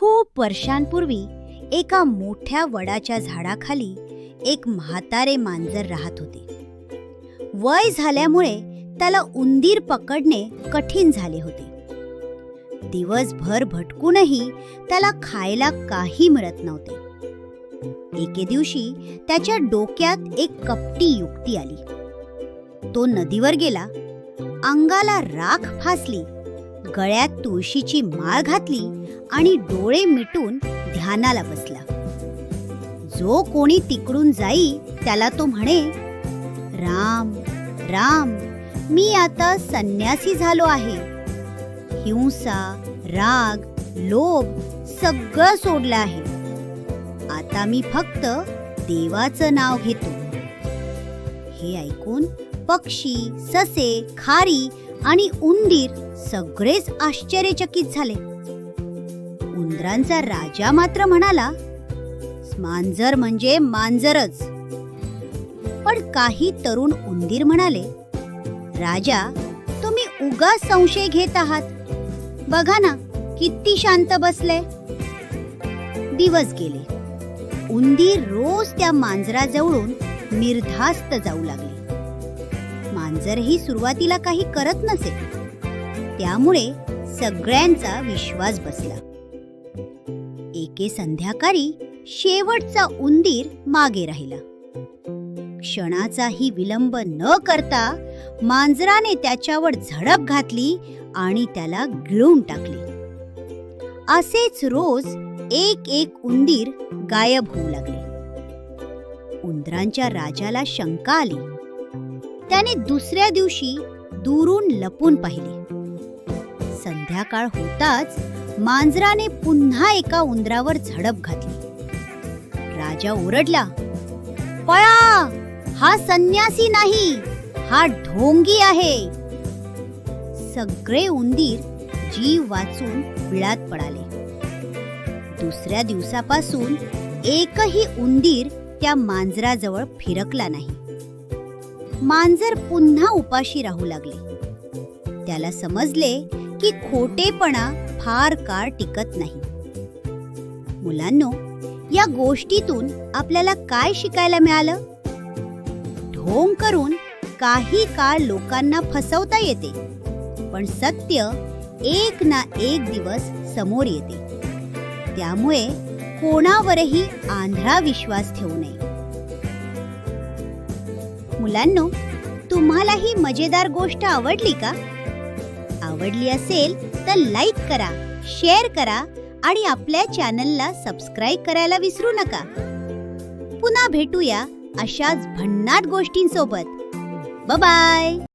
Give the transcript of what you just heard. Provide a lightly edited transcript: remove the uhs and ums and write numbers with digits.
खूप वर्षांपूर्वी एका मोठ्या वडाच्या झाडाखाली एक म्हातारे मांजर राहत होते. वय झाल्यामुळे त्याला उंदीर पकडणे कठीण झाले होते. दिवसभर भटकूनही त्याला खायला काही मिळत नव्हते. एके दिवशी त्याच्या डोक्यात एक कपटी युक्ती आली. तो नदीवर गेला, अंगाला राख फासली, गळ्यात तुळशीची माळ घातली आणि डोळे मिटून ध्यानाला बसला. जो कोणी तिकडून जाई त्याला तो म्हणे, राम राम, मी आता संन्यासी झालो आहे. हिंसा, राग, लोभ सगळं सोडलं आहे. आता मी फक्त देवाचं नाव घेतो. हे ऐकून पक्षी, ससे, खारी आणि उंदीर सगळेच आश्चर्यचकित झाले. उंदरांचा राजा मात्र म्हणाला, मांजर म्हणजे मांजरच. पण काही तरुण उंदीर म्हणाले, राजा, तुम्ही उगाच संशय घेत आहात. बघा ना, किती शांत बसले. दिवस गेले. उंदीर रोज त्या मांजराजवळून निर्धास्त जाऊ लागले. मांजरही सुरुवातीला काही करत नसे. त्यामुळे सगळ्यांचा विश्वास बसला. एके संध्याकाळी शेवटचा उंदीर मागे राहिला. क्षणाचाही विलंब न करता मांजराने त्याच्यावर झडप घातली आणि त्याला गिळून टाकले. असेच रोज एक एक उंदीर गायब होऊ लागले. उंदरांच्या राजाला शंका आली. त्याने दुसऱ्या दिवशी दुरून लपून पाहिले. संध्याकाळ होताच मांजराने पुन्हा एका उंदरावर झडप घातली. राजा ओरडला, पळा, हा संन्यासी नाही, हा ढोंगी आहे. सगळे उंदीर जीव वाचून बिळात पडाले. दुसऱ्या दिवसापासून एकही उंदीर त्या मांजराजवळ फिरकला नाही. मांजर पुन्हा उपाशी राहू लागले. त्याला समजले की खोटेपणा फार काळ टिकत नाही. मुलांनो, या गोष्टीतून आपल्याला काय शिकायला मिळालं? ढोंग करून काही काळ लोकांना फसवता येते, पण सत्य एक ना एक दिवस समोर येते. त्यामुळे कोणावरही आंधळा विश्वास ठेवू नये. मुलांनो, तुम्हाला ही मजेदार गोष्ट आवडली का? आवडली असेल तर लाईक करा, शेअर करा आणि आपल्या चॅनलला सबस्क्राईब करायला विसरू नका. पुन्हा भेटूया अशाच भन्नाट गोष्टींसोबत. Bye bye.